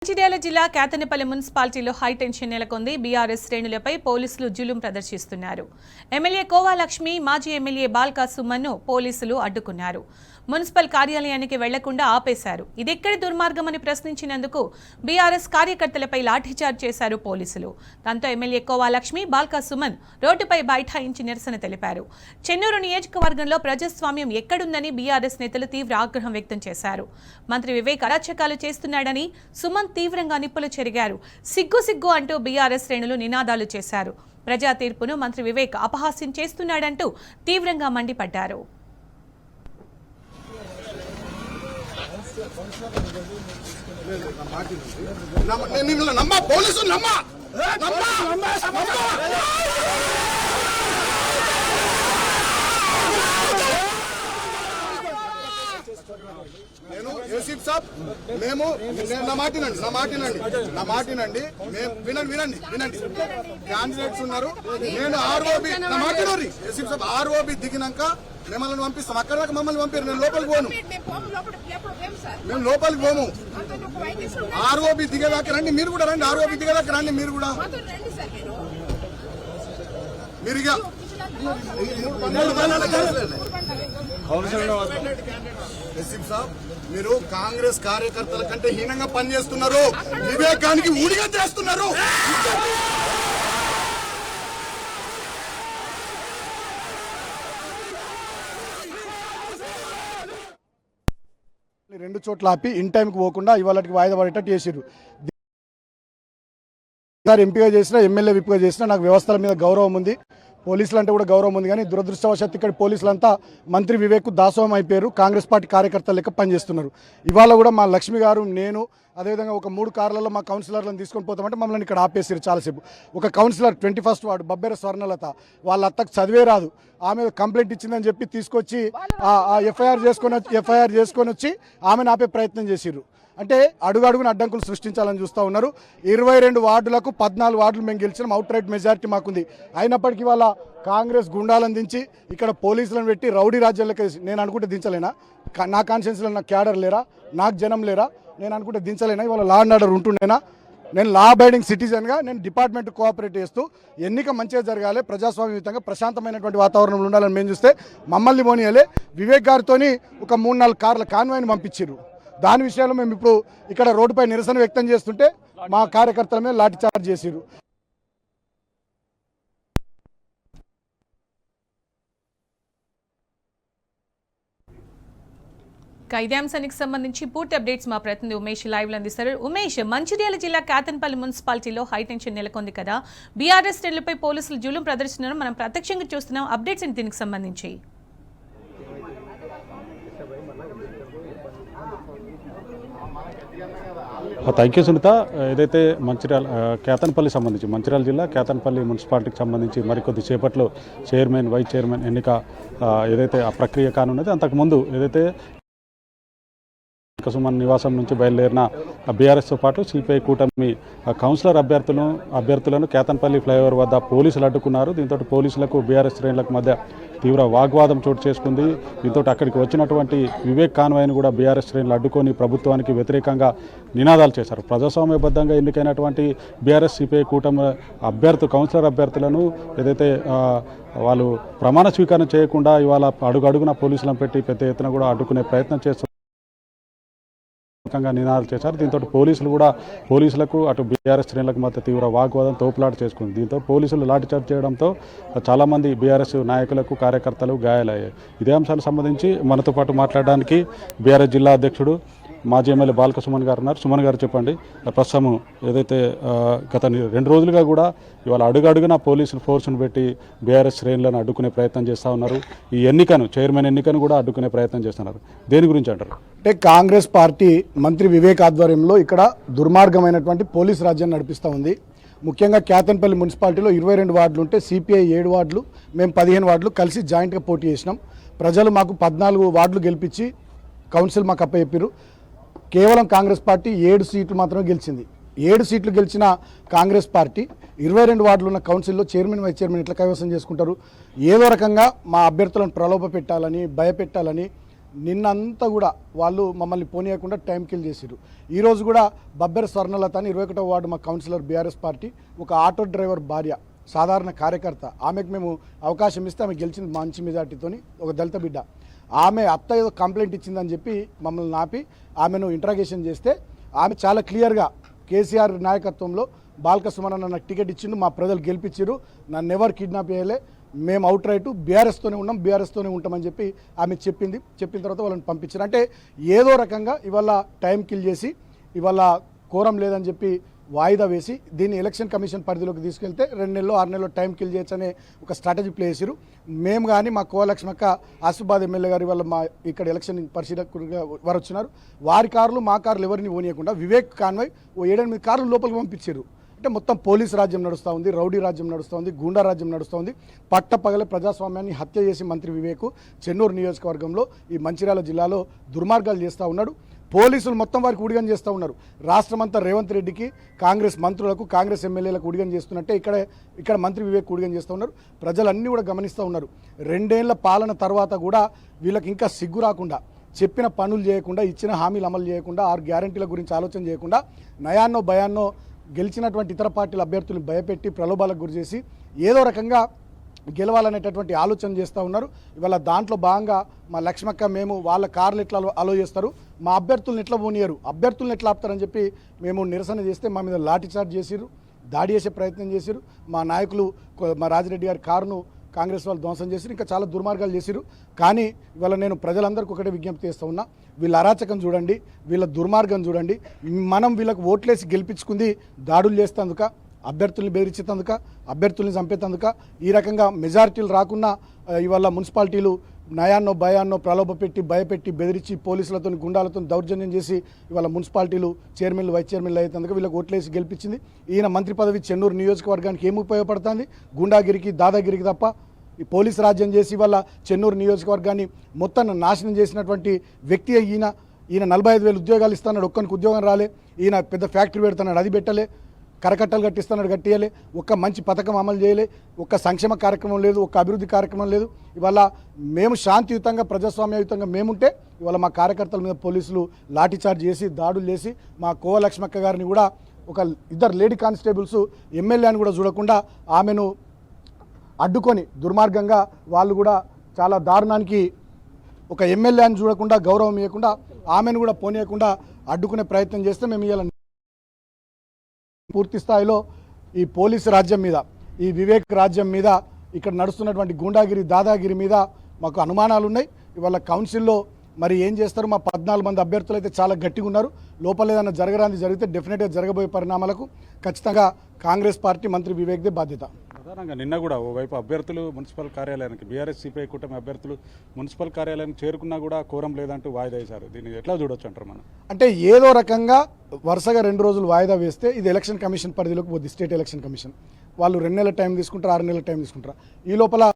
మంచిర్యాల జిల్లా కేతనపల్లి మున్సిపాలిటీలో హైటెన్షన్ నెలకొంది. బీఆర్ఎస్ శ్రేణులపై పోలీసులు జులుం ప్రదర్శిస్తున్నారు. ఎమ్మెల్యే కోవాలక్ష్మి, మాజీ ఎమ్మెల్యే బాల్కా సుమన్ను పోలీసులు అడ్డుకున్నారు. మున్సిపల్ కార్యాలయానికి వెళ్లకుండా ఆపేశారు. ఇదెక్కడి దుర్మార్గమని ప్రశ్నించినందుకు బీఆర్ఎస్ కార్యకర్తలపై లాఠీచార్జ్ చేశారు పోలీసులు. దాంతో ఎమ్మెల్యే కోవాలక్ష్మి, బాల్కా సుమన్ రోడ్డుపై బైఠాయించి నిరసన తెలిపారు. చెన్నూరు నియోజకవర్గంలో ప్రజాస్వామ్యం ఎక్కడుందని బీఆర్ఎస్ నేతలు తీవ్ర ఆగ్రహం వ్యక్తం చేశారు. మంత్రి వివేక్ అరాచకాలు చేస్తున్నాడని సుమన్ తీవ్రంగా నిప్పులు చెరిగారు. సిగ్గు సిగ్గు అంటూ బీఆర్ఎస్ శ్రేణులు నినాదాలు చేశారు. ప్రజా తీర్పును మంత్రి వివేక్ అపహాస్యం చేస్తున్నాడంటూ తీవ్రంగా మండిపడ్డారు. నేను యూసిఫ్ సాబ్ మేము నా మాటినండి వినండి క్యాండిడేట్స్ ఉన్నారు. నేను ఆర్ఓబి నా మాటినోరి యూసిఫ్ సాబ్ ఆర్ఓబి దిగినాక మిమ్మల్ని పంపిస్తాం. అక్కడ దాకా మమ్మల్ని పంపారు. నేను లోపలికి పోను, మేము లోపలికి పోము. ఆర్ఓబి దిగేదాకా రండి, మీరు కూడా రండి. ఆర్ఓబి దిగేదాకా రండి, మీరు కూడా. మీరుగా మీరు కాంగ్రెస్ కార్యకర్తల కంటే హీనంగా పనిచేస్తున్నారు. వివేకానికి ఊడిగా చేస్తున్నారు. రెండు చోట్ల ఆపి ఇన్ టైంకి పోకుండా ఇవాళకి వాయిదా పడేటట్టు చేసిరు. ఎంపీగా చేసినా, ఎమ్మెల్యే విప్గా చేసినా నాకు వ్యవస్థల మీద గౌరవం ఉంది, పోలీసులు అంటే కూడా గౌరవం ఉంది. కానీ దురదృష్టవశాత్తు ఇక్కడ పోలీసులంతా మంత్రి వివేక్ దాసోహం అయిపోయారు. కాంగ్రెస్ పార్టీ కార్యకర్తలు లెక్క పనిచేస్తున్నారు. ఇవాళ కూడా మా లక్ష్మి గారు, నేను, అదేవిధంగా ఒక 3 కార్లలో మా కౌన్సిలర్లను తీసుకొని పోతామంటే మమ్మల్ని ఇక్కడ ఆపేసారు చాలాసేపు. ఒక కౌన్సిలర్ 21st వార్డు బబ్బెర స్వర్ణలత, వాళ్ళ అత్తకు చదివే రాదు, ఆమె కంప్లైంట్ ఇచ్చిందని చెప్పి తీసుకొచ్చి ఎఫ్ఐఆర్ చేసుకొని వచ్చి ఆమెను ఆపే ప్రయత్నం చేసిర్రు. అంటే అడుగడుగున అడ్డంకులు సృష్టించాలని చూస్తూ ఉన్నారు. 22 వార్డులకు 14 వార్డులు మేము గెలిచినాం. అవుట్ రైట్ మెజారిటీ మాకుంది. అయినప్పటికీ వాళ్ళ కాంగ్రెస్ గుండాలను దించి ఇక్కడ పోలీసులను పెట్టి రౌడీ రాజ్యాలకి నేను అనుకుంటే దించలేనా? నా కాన్షియన్స్లో నాకు క్యాడర్ లేరా? నాకు జనం లేరా? నేను అనుకుంటే దించలేనా? ఇవాళ లా అండ్ ఆర్డర్ ఉంటుండేనా? నేను లా అబైడింగ్ సిటిజన్గా నేను డిపార్ట్మెంట్ కోఆపరేట్ చేస్తూ ఎన్నిక మంచిగా జరగాలి, ప్రజాస్వామ్యయుతంగా ప్రశాంతమైనటువంటి వాతావరణంలో ఉండాలని మేము చూస్తే మమ్మల్ని మోనియాలే వివేక్ గారితో ఒక 3-4 కార్ల కాన్వాయ్ని పంపించారు. దాని విషయంలో మేము ఇప్పుడు ఇక్కడ రోడ్డుపై నిరసన వ్యక్తం చేస్తుంటే మా కార్యకర్తల మీద లాఠీ చార్జ్ చేసిరు. ఇదే అంశానికి సంబంధించి పూర్తి అప్డేట్స్ మా ప్రతినిధి ఉమేష్ లైవ్ లో అందిస్తారు. ఉమేష్, మంచిర్యాల జిల్లా కేతనపల్లి మున్సిపాలిటీలో హైటెన్షన్ నెలకొంది కదా, బీఆర్ఎస్ శ్రేణులపై పోలీసులు జులుం ప్రదర్శించడం మనం ప్రత్యక్షంగా చూస్తున్నాం. అప్డేట్స్ ఏంటి దీనికి సంబంధించి? Thank you Sunita. ఏదైతే కేతనపల్లి సంబంధించి మంచిర్యాల జిల్లా కేతనపల్లి మున్సిపాలిటీకి సంబంధించి మరికొద్ది సేపట్లో చైర్మన్, వైస్ చైర్మన్ ఎన్నిక ఏదైతే ఆ ప్రక్రియ కానున్నది, అంతకుముందు ఏదైతే సుమన్ నివాసం నుంచి బయలుదేరిన బీఆర్ఎస్తో పాటు సిపిఐ కూటమి కౌన్సిలర్ అభ్యర్థులను కేతనపల్లి ఫ్లైఓవర్ వద్ద పోలీసులు అడ్డుకున్నారు. దీంతో పోలీసులకు బీఆర్ఎస్ శ్రేణులకు మధ్య తీవ్ర వాగ్వాదం చోటు చేసుకుంది. దీంతో అక్కడికి వచ్చినటువంటి వివేక్ కాన్వాయ్ను కూడా బీఆర్ఎస్ శ్రేణులు అడ్డుకొని ప్రభుత్వానికి వ్యతిరేకంగా నినాదాలు చేశారు. ప్రజాస్వామ్యబద్ధంగా ఎన్నికైనటువంటి బీఆర్ఎస్ సిపిఐ కూటమి కౌన్సిలర్ అభ్యర్థులను ఏదైతే వాళ్ళు ప్రమాణ స్వీకారం చేయకుండా ఇవాళ అడుగడుగున పోలీసులను పెట్టి పెద్ద ఎత్తున కూడా అడ్డుకునే ప్రయత్నం చేస్తున్నారు, నినాదాలు చేశారు. దీంతో పోలీసులకు అటు బీఆర్ఎస్ శ్రేణులకు మధ్య తీవ్ర వాగ్వాదం తోపులాట చేసుకుంది. దీంతో పోలీసులు లాఠీచార్జ్ చేయడంతో చాలామంది బీఆర్ఎస్ నాయకులకు, కార్యకర్తలు గాయాలయ్యాయి. ఇదే అంశాలకు సంబంధించి మనతో పాటు మాట్లాడడానికి బీఆర్ఎస్ జిల్లా అధ్యక్షుడు, మాజీ ఎమ్మెల్యే బాల్కా సుమన్ గారు ఉన్నారు. సుమన్ గారు, చెప్పండి, ప్రస్తుతం ఏదైతే గత 2 రోజులుగా కూడా ఇవాళ అడుగడుగున పోలీసులు ఫోర్స్ను పెట్టి బీఆర్ఎస్ శ్రేణులను అడ్డుకునే ప్రయత్నం చేస్తూ ఉన్నారు. ఈ చైర్మన్ ఎన్నికను కూడా అడ్డుకునే ప్రయత్నం చేస్తున్నారు. దేని గురించి అంటారు? అంటే కాంగ్రెస్ పార్టీ మంత్రి వివేక్ ఆధ్వర్యంలో ఇక్కడ దుర్మార్గమైనటువంటి పోలీస్ రాజ్యాన్ని నడిపిస్తూ ఉంది. ముఖ్యంగా కేతనపల్లి మున్సిపాలిటీలో 22 వార్డులు ఉంటే సిపిఐ 7 వార్డులు, మేము 15 వార్డులు కలిసి జాయింట్గా పోటీ చేసినాం. ప్రజలు మాకు 14 వార్డులు గెలిపించి కౌన్సిల్ మాకు అప్పచెప్పారు. కేవలం కాంగ్రెస్ పార్టీ 7 సీట్లు మాత్రమే గెలిచింది. 7 సీట్లు గెలిచిన కాంగ్రెస్ పార్టీ 22 వార్డులు ఉన్న కౌన్సిల్లో చైర్మన్, వైస్ చైర్మన్ ఎట్లా కైవసం చేసుకుంటారు? ఏదో రకంగా మా అభ్యర్థులను ప్రలోభ పెట్టాలని, భయపెట్టాలని నిన్నంతా కూడా వాళ్ళు మమ్మల్ని పోనీయకుండా టైం కిల్ చేసిరు. ఈరోజు కూడా బబ్బెర స్వర్ణలత అని 21వ వార్డు మా కౌన్సిలర్ బీఆర్ఎస్ పార్టీ ఒక ఆటో డ్రైవర్ భార్య, సాధారణ కార్యకర్త, ఆమెకు మేము అవకాశం ఇస్తే ఆమె గెలిచింది మంచి మెజార్టీతోని, ఒక దళిత బిడ్డ. ఆమె అత్త ఏదో కంప్లైంట్ ఇచ్చిందని చెప్పి మమ్మల్ని నాపి ఆమెను ఇంట్రాగేషన్ చేస్తే ఆమె చాలా క్లియర్గా కేసీఆర్ నాయకత్వంలో బాల్క సుమన్ నాకు టికెట్ ఇచ్చిండు, మా ప్రజలు గెలిపించారు, నన్ను ఎవరు కిడ్నాప్ చేయలే, మేము అవుట్ రైట్ బీఆర్ఎస్తోనే ఉన్నాం, బీఆర్ఎస్తోనే ఉంటామని చెప్పి ఆమె చెప్పిన తర్వాత వాళ్ళని పంపించారు. అంటే ఏదో రకంగా ఇవాళ టైం కిల్ చేసి ఇవాళ కోరం లేదని చెప్పి వాయిదా వేసి దీన్ని ఎలక్షన్ కమిషన్ పరిధిలోకి తీసుకెళ్తే 2 నెలలు 6 నెలలు టైం కిల్ చేయొచ్చు అనే ఒక స్ట్రాటజీ ప్లే చేశారు. మేము కానీ మా కోలక్ష్మక్క ఆసిఫాబాద్ ఎమ్మెల్యే గారి వల్ల మా ఇక్కడ ఎలక్షన్ పరిశీలకులుగా వారు వచ్చినారు. వారి కార్లు మా కార్లు ఎవరిని ఓనియకుండా వివేక్ కాన్వాయ్ 7-8 కార్లు లోపలికి పంపించారు. అంటే మొత్తం పోలీస్ రాజ్యం నడుస్తూ ఉంది, రౌడీ రాజ్యం నడుస్తూ ఉంది, గూండా రాజ్యం నడుస్తూ ఉంది. పట్టపగలే ప్రజాస్వామ్యాన్ని హత్య చేసి మంత్రి వివేక్ చెన్నూరు నియోజకవర్గంలో ఈ మంచిర్యాల జిల్లాలో దుర్మార్గాలు చేస్తూ ఉన్నాడు. పోలీసులు మొత్తం వారికి ఉడిగం చేస్తూ ఉన్నారు. రాష్ట్రమంతా రేవంత్ రెడ్డికి, కాంగ్రెస్ మంత్రులకు, కాంగ్రెస్ ఎమ్మెల్యేలకు ఉడిగం చేస్తున్నట్టే ఇక్కడ మంత్రి వివేక్ ఉడిగం చేస్తూ ఉన్నారు. ప్రజలన్నీ కూడా గమనిస్తూ ఉన్నారు. 2 ఏళ్ల పాలన తర్వాత కూడా వీళ్ళకి ఇంకా సిగ్గు రాకుండా, చెప్పిన పనులు చేయకుండా, ఇచ్చిన హామీలు అమలు చేయకుండా, 6 గ్యారంటీల గురించి ఆలోచన చేయకుండా, నయాన్నో భయాన్నో గెలిచినటువంటి ఇతర పార్టీల అభ్యర్థులను భయపెట్టి ప్రలోభాలకు గురి చేసి ఏదో రకంగా గెలవాలనేటటువంటి ఆలోచన చేస్తూ ఉన్నారు. ఇవాళ దాంట్లో భాగంగా మా లక్ష్మక్క మేము వాళ్ళ కార్లు ఎట్లా అలో చేస్తారు, మా అభ్యర్థులను ఎట్లా పోనీయరు, అభ్యర్థులను ఎట్లా ఆపుతారని చెప్పి మేము నిరసన చేస్తే మా మీద లాఠీ చార్జ్ చేసిరు, దాడి చేసే ప్రయత్నం చేసిరు. మా నాయకులు మా రాజిరెడ్డి గారి కారును కాంగ్రెస్ వాళ్ళు ధ్వంసం చేసిరు, ఇంకా చాలా దుర్మార్గాలు చేసిరు. కానీ ఇవాళ నేను ప్రజలందరికీ ఒకటే విజ్ఞప్తి చేస్తూ ఉన్నా, వీళ్ళ అరాచకం చూడండి, వీళ్ళ దుర్మార్గం చూడండి. మనం వీళ్ళకు ఓట్లేసి గెలిపించుకుంది దాడులు చేస్తేందుక, అభ్యర్థుల్ని బెదిరించేందుక, అభ్యర్థుల్ని చంపేందుక, ఈ రకంగా మెజారిటీలు రాకున్నా ఇవాళ మున్సిపాలిటీలు నయాన్నో భయాన్నో ప్రలోభ పెట్టి భయపెట్టి బెదిరించి పోలీసులతో గుండాలతో దౌర్జన్యం చేసి ఇవాళ మున్సిపాలిటీలు చైర్మన్లు వైస్ చైర్మన్లు అయ్యేందుకు వీళ్ళకి ఓట్లేసి గెలిపించింది. ఈయన మంత్రి పదవి చెన్నూరు నియోజకవర్గానికి ఏమి ఉపయోగపడుతుంది? గుండాగిరికి దాదాగిరికి తప్ప. ఈ పోలీసు రాజ్యం చేసి వాళ్ళ చెన్నూరు నియోజకవర్గాన్ని మొత్తం నాశనం చేసినటువంటి వ్యక్తి ఈయన 45,000 ఉద్యోగాలు ఇస్తున్నాడు, ఒక్కరికి ఉద్యోగం రాలే. ఈయన పెద్ద ఫ్యాక్టరీ పెడుతున్నాడు, అది పెట్టలే. కరకట్టలు కట్టిస్తున్నాడు, కట్టియలే. ఒక్క మంచి పథకం అమలు చేయలే, ఒక్క సంక్షేమ కార్యక్రమం లేదు, ఒక్క అభివృద్ధి కార్యక్రమం లేదు. ఇవాళ మేము శాంతియుతంగా ప్రజాస్వామ్యయుతంగా మేముంటే ఇవాళ మా కార్యకర్తల మీద పోలీసులు లాఠీచార్జ్ చేసి దాడులు చేసి మా కోవలక్ష్మక్క గారిని కూడా ఒక 2 లేడీ కానిస్టేబుల్స్ ఎమ్మెల్యేని కూడా చూడకుండా ఆమెను అడ్డుకొని దుర్మార్గంగా వాళ్ళు కూడా చాలా దారుణానికి ఒక ఎమ్మెల్యేని చూడకుండా గౌరవం ఇవ్వకుండా ఆమెను కూడా పోనీయకుండా అడ్డుకునే ప్రయత్నం చేస్తే మేము ఇవాళ పూర్తి స్థాయిలో ఈ పోలీసు రాజ్యం మీద, ఈ వివేక్ రాజ్యం మీద, ఇక్కడ నడుస్తున్నటువంటి గూండాగిరి దాదాగిరి మీద మాకు అనుమానాలు ఉన్నాయి. ఇవాళ కౌన్సిల్లో మరి ఏం చేస్తారు? మా 14 మంది అభ్యర్థులు అయితే చాలా గట్టిగా ఉన్నారు. లోపల ఏదైనా జరగరాంది జరిగితే డెఫినెట్గా జరగబోయే పరిణామాలకు ఖచ్చితంగా కాంగ్రెస్ పార్టీ మంత్రి వివేక్దే బాధ్యత. ప్రధానంగా నిన్న కూడా ఓవైపు అభ్యర్థులు మున్సిపల్ కార్యాలయానికి బీఆర్ఎస్ సిపిఐ కూటమి అభ్యర్థులు మున్సిపల్ కార్యాలయానికి చేరుకున్నా కూడా కోరం లేదంటూ వాయిదా వేశారు. దీన్ని ఎట్లా చూడొచ్చు అంటారు మనం? అంటే ఏదో రకంగా వరుసగా 2 రోజులు వాయిదా వేస్తే ఇది ఎలక్షన్ కమిషన్ పరిధిలోకి పోతుంది. స్టేట్ ఎలక్షన్ కమిషన్ వాళ్ళు 2 నెలల టైం తీసుకుంటారు, 6 నెలల టైం తీసుకుంటారు. ఈ లోపల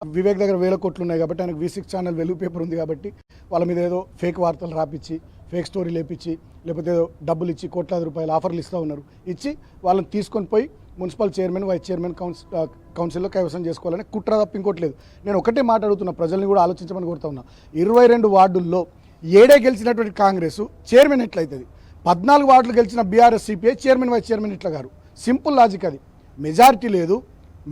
వివేక్ దగ్గర 1000 కోట్లు ఉన్నాయి కాబట్టి, ఆయనకు V6 ఛానల్ వెలుగు పేపర్ ఉంది కాబట్టి వాళ్ళ మీద ఏదో ఫేక్ వార్తలు రాపిచ్చి, ఫేక్ స్టోరీ లేపించి, లేకపోతే ఏదో డబ్బులు ఇచ్చి కోట్లాది రూపాయల ఆఫర్లు ఇస్తూ ఉన్నారు. ఇచ్చి వాళ్ళని తీసుకొని పోయి మున్సిపల్ చైర్మన్, వైస్ చైర్మన్ కౌన్సిల్లో కైవసం చేసుకోవాలని కుట్ర తప్ప ఇంకోటి లేదు. నేను ఒకటే మాట్లాడుతున్నా, ప్రజల్ని కూడా ఆలోచించమని కోరుతా ఉన్నా. 22 వార్డుల్లో 7 గెలిచినటువంటి కాంగ్రెస్ చైర్మన్ ఎట్లయితుంది? 14 వార్డులు గెలిచిన BRS CPI chairman, vice chairman ఇట్లా గారు. సింపుల్ లాజిక్ అది. మెజారిటీ లేదు,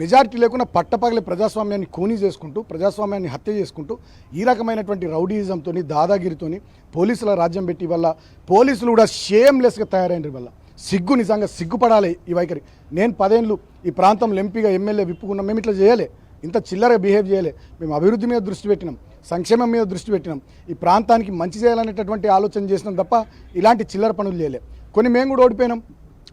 మెజారిటీ లేకుండా పట్టపగలే ప్రజాస్వామ్యాన్ని కూనీ చేసుకుంటూ, ప్రజాస్వామ్యాన్ని హత్య చేసుకుంటూ, ఈ రకమైనటువంటి రౌడీయిజంతో, దాదాగిరితోని పోలీసుల రాజ్యం పెట్టి వల్ల పోలీసులు కూడా షేమ్లెస్గా తయారైన వల్ల సిగ్గు, నిజంగా సిగ్గుపడాలి ఈ వైఖరి. నేను 10 ఏళ్ళు ఈ ప్రాంతంలో ఎంపీగా, ఎమ్మెల్యే విప్పుకున్నాం. మేము ఇట్లా చేయలే, ఇంత చిల్లరగా బిహేవ్ చేయలే. మేము అభివృద్ధి మీద దృష్టి పెట్టినాం, సంక్షేమం మీద దృష్టి పెట్టినాం, ఈ ప్రాంతానికి మంచి చేయాలనేటటువంటి ఆలోచన చేసినాం తప్ప ఇలాంటి చిల్లర పనులు చేయలే. కొన్ని మేము కూడా ఓడిపోయినాం,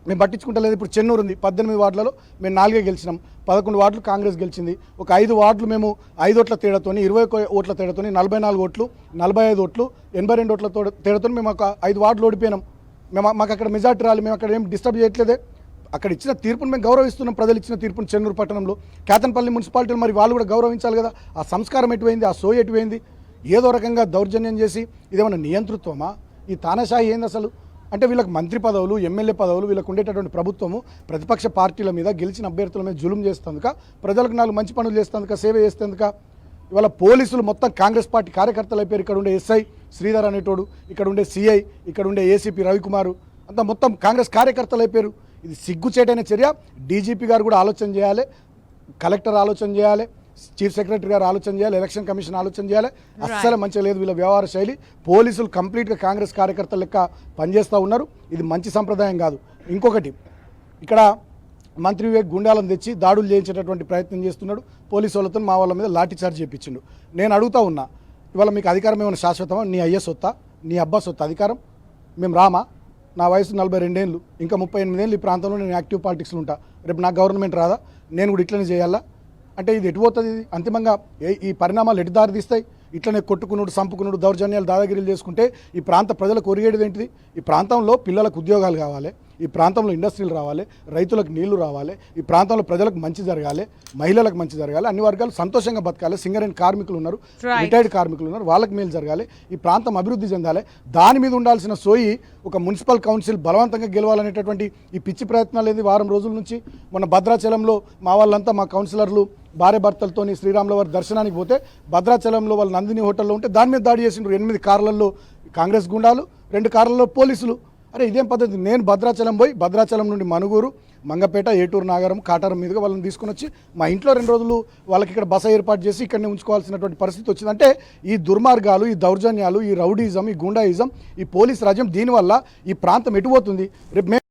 మేము పట్టించుకుంటలేదు. ఇప్పుడు చెన్నూరు ఉంది, 18 వార్డులలో మేము 4 గెలిచినాం, 11 వార్డులు కాంగ్రెస్ గెలిచింది. ఒక 5 వార్డులు మేము 5 ఓట్ల తేడాతోని, 20 ఓట్ల తేడాతోని, 44 ఓట్లు, 45 ఓట్లు, 82 ఓట్ల తేడాతో మేము ఒక 5 వార్డులు ఓడిపోయినాం. మాకు అక్కడ మెజార్టీ రాలి, మేము అక్కడ ఏం డిస్టర్బ్ చేయట్లేదే. అక్కడ ఇచ్చిన తీర్పును మేము గౌరవిస్తున్నాం. ప్రజలు ఇచ్చిన తీర్పును చెన్నూరు పట్టణంలో, కేతన్పల్లి మున్సిపాలిటీలు మరి వాళ్ళు కూడా గౌరవించాలి కదా. ఆ సంస్కారం ఎటువైంది, ఆ సోయి ఎటువైంది? ఏదో రకంగా దౌర్జన్యం చేసి ఇదేమన్నా నియంతృత్వమా? ఈ తానాషాహి ఏంది అసలు? అంటే వీళ్ళకి మంత్రి పదవులు, ఎమ్మెల్యే పదవులు, వీళ్ళకు ఉండేటటువంటి ప్రభుత్వము ప్రతిపక్ష పార్టీల మీద, గెలిచిన అభ్యర్థుల మీద జులుం చేస్తేందుక, ప్రజలకు 4 మంచి పనులు చేస్తేందుక, సేవ చేస్తేందుక? ఇవాళ పోలీసులు మొత్తం కాంగ్రెస్ పార్టీ కార్యకర్తలు అయిపోయారు. ఇక్కడ ఉండే ఎస్ఐ శ్రీధర్ అనేటోడు, ఇక్కడ ఉండే సిఐ, ఇక్కడ ఉండే ఏసీపీ రవికుమారు అంతా మొత్తం కాంగ్రెస్ కార్యకర్తలు అయిపోయారు. ఇది సిగ్గుచేటైన చర్య. డీజీపీ గారు కూడా ఆలోచన చేయాలి, కలెక్టర్ ఆలోచన చేయాలి, చీఫ్ సెక్రటరీ గారు ఆలోచన చేయాలి, ఎలక్షన్ కమిషన్ ఆలోచన చేయాలి. అస్సలు మంచిగా లేదు వీళ్ళ వ్యవహార శైలి. పోలీసులు కంప్లీట్గా కాంగ్రెస్ కార్యకర్తల లెక్క పనిచేస్తూ ఉన్నారు. ఇది మంచి సంప్రదాయం కాదు. ఇంకొకటి, ఇక్కడ మంత్రి వివేక్ గుండాలను తెచ్చి దాడులు చేయించేటటువంటి ప్రయత్నం చేస్తున్నాడు. పోలీసు వాళ్ళతో మా వాళ్ళ మీద లాఠీ చార్జ్ చేయించిండు. నేను అడుగుతా ఉన్నా, ఇవాళ మీకు అధికారం ఏమైనా శాశ్వతమా? నీ అయ్య సొత్తా, నీ అబ్బా సొత్తా అధికారం? మేము రామా? నా వయసు 42 ఏళ్ళు, ఇంకా 38 ఏళ్ళు ఈ ప్రాంతంలో నేను యాక్టివ్ పాలిటిక్స్లో ఉంటా. రేపు నాకు గవర్నమెంట్ రాదా? నేను కూడా ఇట్లనే చేయాలా? అంటే ఇది ఎటు పోతుంది? ఇది అంతిమంగా ఈ పరిణామాలు ఎటు దారి తీస్తాయి? ఇట్లనే కొట్టుకునుడు, సంపుకునుడు, దౌర్జన్యాలు, దాదాగిరీలు చేసుకుంటే ఈ ప్రాంత ప్రజలకు ఒరిగేది ఏంటిది? ఈ ప్రాంతంలో పిల్లలకు ఉద్యోగాలు కావాలి, ఈ ప్రాంతంలో ఇండస్ట్రీలు రావాలి, రైతులకు నీళ్లు రావాలి, ఈ ప్రాంతంలో ప్రజలకు మంచి జరగాలి, మహిళలకు మంచి జరగాలి, అన్ని వర్గాలు సంతోషంగా బతకాలి. సింగరేణి కార్మికులు ఉన్నారు, రిటైర్డ్ కార్మికులు ఉన్నారు, వాళ్ళకి మేలు జరగాలి, ఈ ప్రాంతం అభివృద్ధి చెందాలి. దాని మీద ఉండాల్సిన సోయి ఒక మున్సిపల్ కౌన్సిల్ బలవంతంగా గెలవాలనేటటువంటి ఈ పిచ్చి ప్రయత్నాలు ఏంది వారం రోజుల నుంచి. మొన్న భద్రాచలంలో మా వాళ్ళంతా, మా కౌన్సిలర్లు భార్య భర్తలతోని శ్రీరాముల వారి దర్శనానికి పోతే భద్రాచలంలో వాళ్ళు నందిని హోటల్లో ఉంటే దాని మీద దాడి చేసిండ్రు. 8 కార్లలో కాంగ్రెస్ గుండాలు, 2 కార్లలో పోలీసులు. అరే ఇదేం పద్ధతి? నేను భద్రాచలం పోయి భద్రాచలం నుండి మనుగూరు, మంగపేట, ఏటూరు నాగరం, కాటారం మీదుగా వాళ్ళని తీసుకుని వచ్చి మా ఇంట్లో 2 రోజులు వాళ్ళకి ఇక్కడ బస ఏర్పాటు చేసి ఇక్కడనే ఉంచుకోవాల్సినటువంటి పరిస్థితి వచ్చిందంటే ఈ దుర్మార్గాలు, ఈ దౌర్జన్యాలు, ఈ రౌడీజం, ఈ గుండాయిజం, ఈ పోలీస్ రాజ్యం, దీనివల్ల ఈ ప్రాంతం ఎటుపోతుంది? రేపు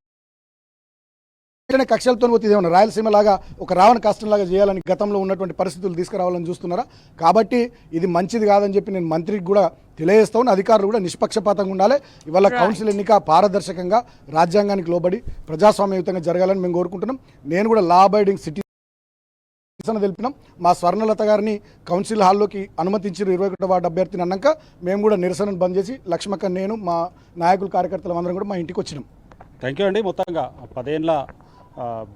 కక్షలతో పోతే ఇదేమన్నా రాయలసీమ లాగా ఒక రావణ కాష్టంలాగా చేయాలని గతంలో ఉన్నటువంటి పరిస్థితులు తీసుకురావాలని చూస్తున్నారా? కాబట్టి ఇది మంచిది కాదని చెప్పి నేను మంత్రికి కూడా తెలియజేస్తా ఉన్నా. అధికారులు కూడా నిష్పక్షపాతంగా ఉండాలి. ఇవాళ కౌన్సిల్ ఎన్నిక పారదర్శకంగా, రాజ్యాంగానికి లోబడి, ప్రజాస్వామ్యయుతంగా జరగాలని మేము కోరుకుంటున్నాం. నేను కూడా లా అబైడింగ్ సిటిజన్ తెలిపినాం. మా స్వర్ణలత గారిని కౌన్సిల్ హాల్లోకి అనుమతించారు 21వ వార్డు అభ్యర్థిని అన్నాక మేము కూడా నిరసనను బంద్ చేసి లక్ష్మక్క, నేను, మా నాయకులు, కార్యకర్తలు అందరం కూడా మా ఇంటికి వచ్చినాం. థ్యాంక్ యూ అండి. మొత్తంగా 10 ఏళ్ళ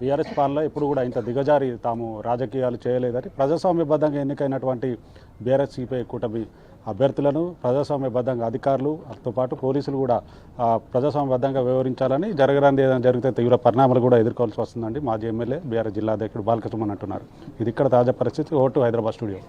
బీఆర్ఎస్ పాలనలో ఎప్పుడు కూడా ఇంత దిగజారి తాము రాజకీయాలు చేయలేదని, ప్రజాస్వామ్యబద్ధంగా ఎన్నికైనటువంటి బీఆర్ఎస్ సిపిఐ కూటమి అభ్యర్థులను ప్రజాస్వామ్యబద్ధంగా అధికారులతో పాటు పోలీసులు కూడా ప్రజాస్వామ్యబద్ధంగా వ్యవహరించాలని, జరగరాంది ఏదైనా జరిగితే తీవ్ర పరిణామాలు కూడా ఎదుర్కోవాల్సి వస్తుందండి మాజీ ఎమ్మెల్యే బీఆర్ఎస్ జిల్లా అధ్యక్షుడు బాల్క సుమన్ అంటున్నారు. ఇది ఇక్కడ తాజా పరిస్థితి. Vote Hyderabad studio.